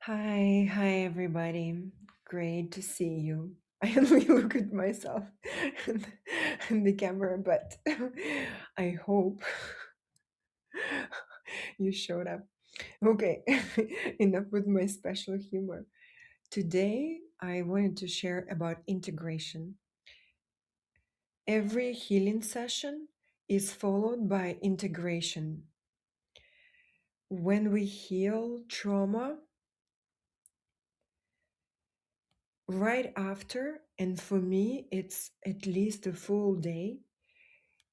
Hi everybody. Great to see you. I only look at myself in the camera, but I hope you showed up. Okay, enough with my special humor. Today, I wanted to share about integration. Every healing session is followed by integration. When we heal trauma, right after, and for me, it's at least a full day,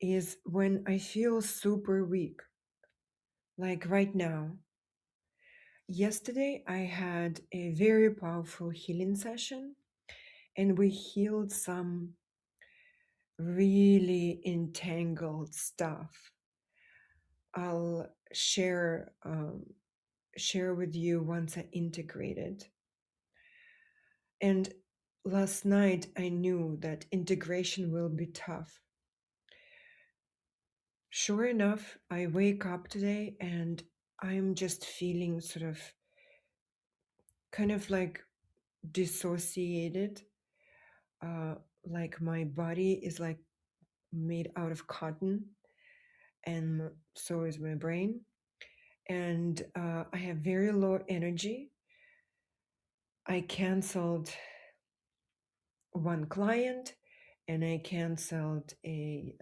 is when I feel super weak, like right now. Yesterday, I had a very powerful healing session, and we healed some really entangled stuff. I'll share with you once I integrate it. And last night, I knew that integration will be tough. Sure enough, I wake up today and I'm just feeling sort of kind of like dissociated, uh, like my body is like made out of cotton, and so is my brain. And I have very low energy. I canceled one client and I canceled a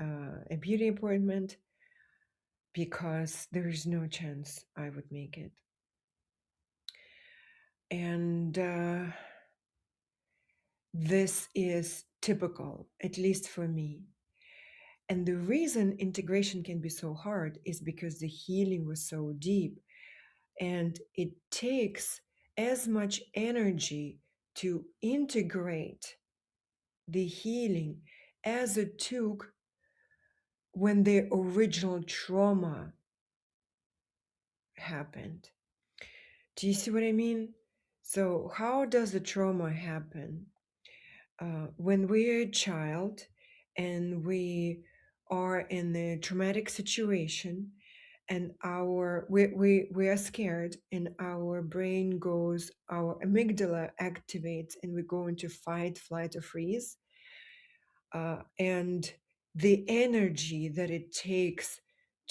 beauty appointment because there is no chance I would make it. And this is typical, at least for me. And the reason integration can be so hard is because the healing was so deep, and it takes as much energy to integrate the healing as it took when the original trauma happened. Do you see what I mean? So, how does the trauma happen? When we're a child and we are in a traumatic situation, and we are scared, and our brain goes, our amygdala activates, and we go into fight, flight, or freeze. And the energy that it takes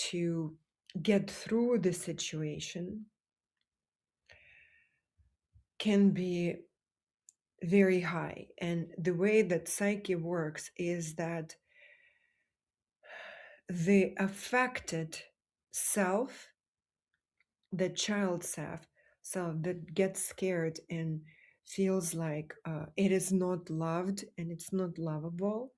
to get through the situation can be very high. And the way that psyche works is that the affected self, the child self that gets scared and feels like it is not loved and it's not lovable,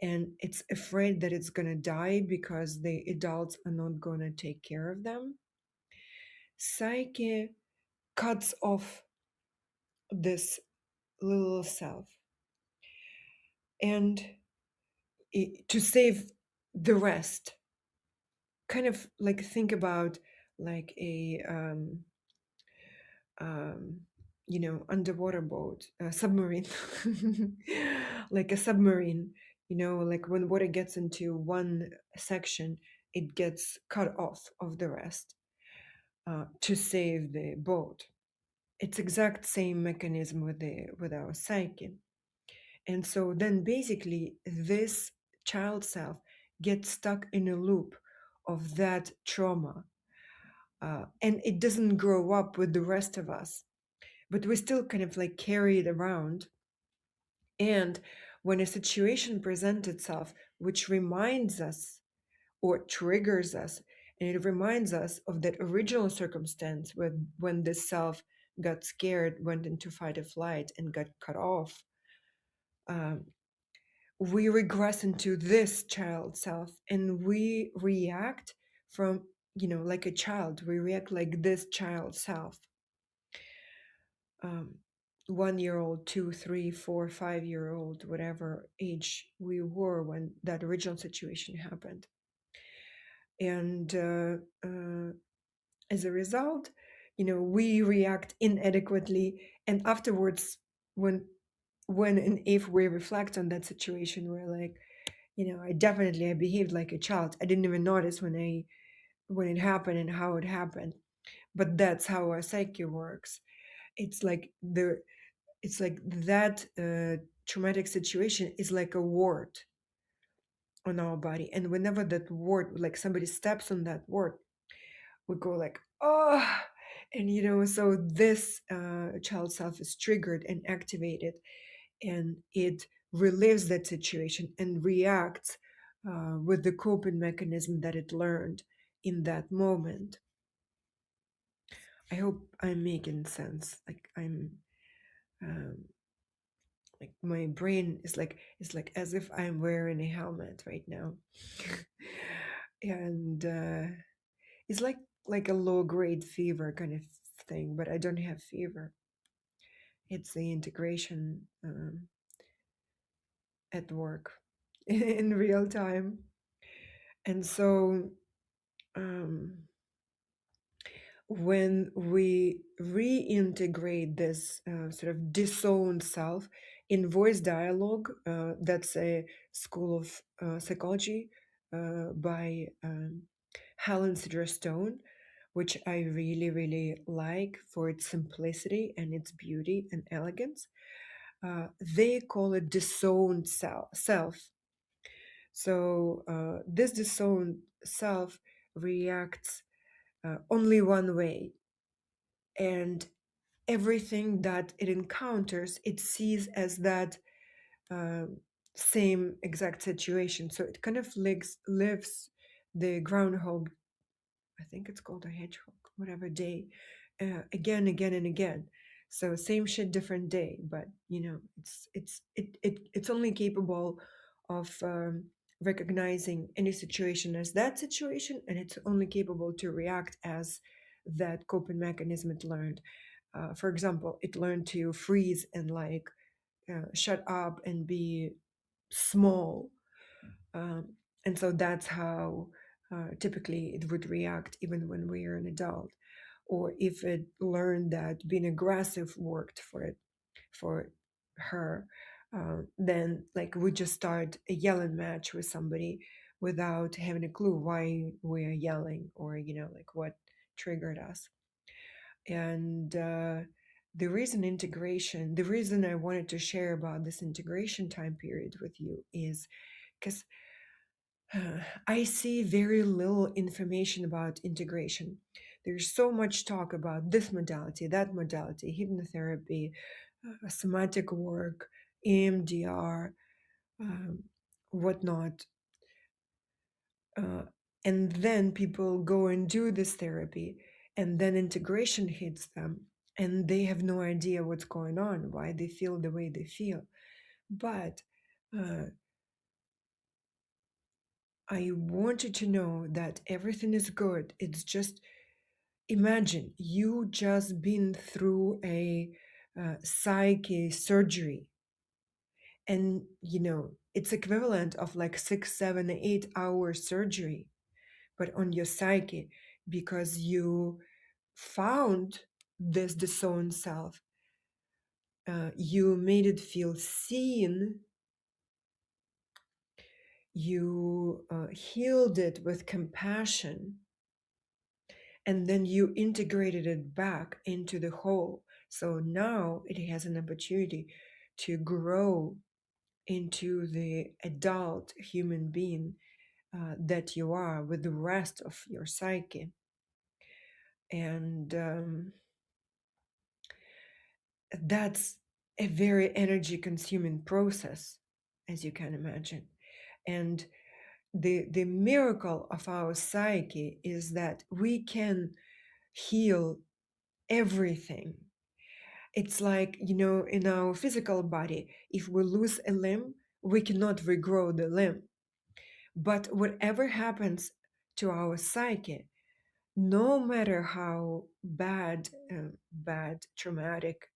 and it's afraid that it's going to die because the adults are not going to take care of them. Psyche cuts off this little self, and to save the rest, kind of like think about like a um, underwater boat, a submarine, like a submarine, like when water gets into one section, it gets cut off of the rest to save the boat. It's exact same mechanism with our psyche. And so then basically this child self gets stuck in a loop of that trauma, and it doesn't grow up with the rest of us, but we still kind of like carry it around. And when a situation presents itself which reminds us or triggers us, and it reminds us of that original circumstance when this self got scared, went into fight or flight, and got cut off, um, we regress into this child self and we react from, like a child. We react like this child self. 1 year old, 2, 3, 4, 5 year old, whatever age we were when that original situation happened. And as a result, we react inadequately. And afterwards, when and if we reflect on that situation, we're like, I behaved like a child. I didn't even notice when it happened and how it happened. But that's how our psyche works. It's like that traumatic situation is like a wart on our body, and whenever that wart, like somebody steps on that wart, we go like, oh, and so this child self is triggered and activated, and it relives that situation and reacts with the coping mechanism that it learned in that moment. I hope I'm making sense. Like um, like my brain is like, it's like as if I'm wearing a helmet right now. And it's like a low grade fever kind of thing, but I don't have fever. It's the integration at work in real time. And so um, when we reintegrate this sort of disowned self in voice dialogue, that's a school of psychology by Helen Sidra Stone, which I really, really like for its simplicity and its beauty and elegance. They call it disowned self. So this disowned self reacts only one way, and everything that it encounters, it sees as that uh, same exact situation. So it kind of lives the groundhog, I think it's called a hedgehog, whatever day, again and again. So same shit, different day, but it's only capable of recognizing any situation as that situation, and it's only capable to react as that coping mechanism it learned. For example, it learned to freeze and like shut up and be small, um, and so that's how typically it would react even when we are an adult. Or if it learned that being aggressive worked for it, for her, then like we just start a yelling match with somebody without having a clue why we are yelling, or like what triggered us. And the reason I wanted to share about this integration time period with you is because I see very little information about integration. There's so much talk about this modality, that modality, hypnotherapy, somatic work, EMDR, um, whatnot. Uh, and then people go and do this therapy, and then integration hits them, and they have no idea what's going on, why they feel the way they feel. But uh, I want you to know that everything is good. It's just, imagine you just been through a psyche surgery, and it's equivalent of like 6 7 8 hour surgery, but on your psyche, because you found this disowned self. You made it feel seen. You healed it with compassion, and then you integrated it back into the whole. So now it has an opportunity to grow into the adult human being that you are, with the rest of your psyche. And that's a very energy consuming process, as you can imagine. And the miracle of our psyche is that we can heal everything. It's like, in our physical body, if we lose a limb, we cannot regrow the limb. But whatever happens to our psyche, no matter how bad, traumatic,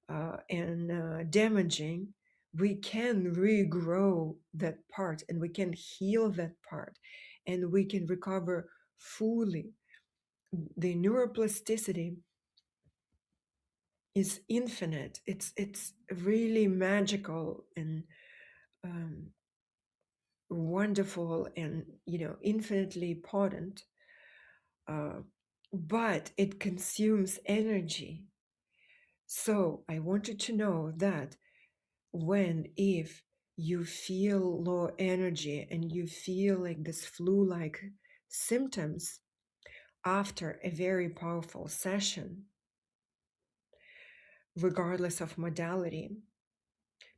and damaging, we can regrow that part, and we can heal that part, and we can recover fully. The neuroplasticity is infinite. It's really magical and um, wonderful, and infinitely potent. Uh, but it consumes energy, So I want you to know that if you feel low energy and you feel like this flu-like symptoms after a very powerful session, regardless of modality,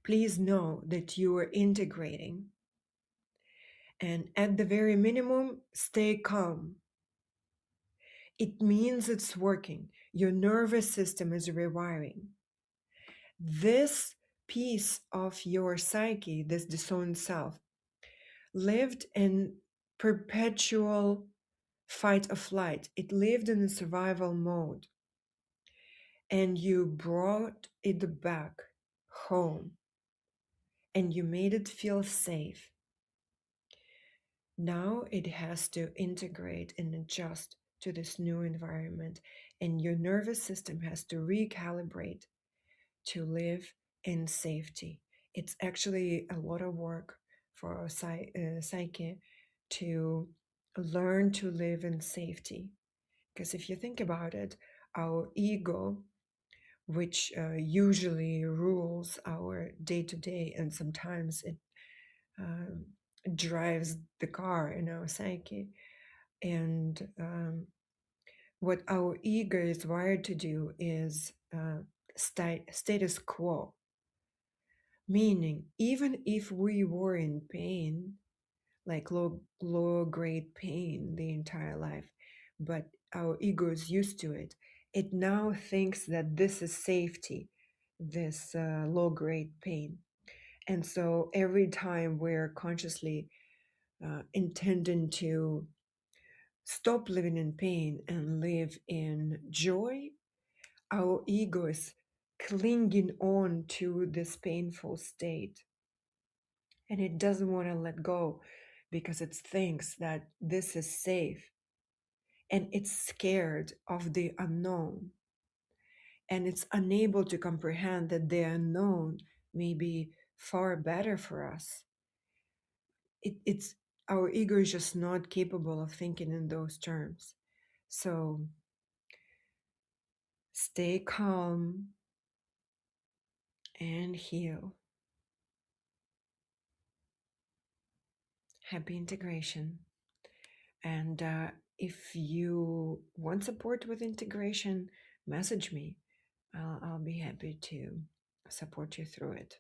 please know that you are integrating. And at the very minimum, stay calm. It means it's working. Your nervous system is rewiring. This piece of your psyche, this disowned self, lived in perpetual fight or flight. It lived in a survival mode. And you brought it back home and you made it feel safe. Now it has to integrate and adjust to this new environment, and your nervous system has to recalibrate to live in safety. It's actually a lot of work for our psyche to learn to live in safety. Because if you think about it, our ego, which usually rules our day to day, and sometimes it um, drives the car in our psyche. And what our ego is wired to do is status quo, meaning even if we were in pain, like low grade pain the entire life, but our ego is used to it, it now thinks that this is safety, this low grade pain. And so every time we're consciously intending to stop living in pain and live in joy, our ego is clinging on to this painful state. And it doesn't want to let go because it thinks that this is safe. And it's scared of the unknown. And it's unable to comprehend that the unknown may be far better for us. It's our ego is just not capable of thinking in those terms. So stay calm and heal. Happy integration. And if you want support with integration, message me. I'll be happy to support you through it.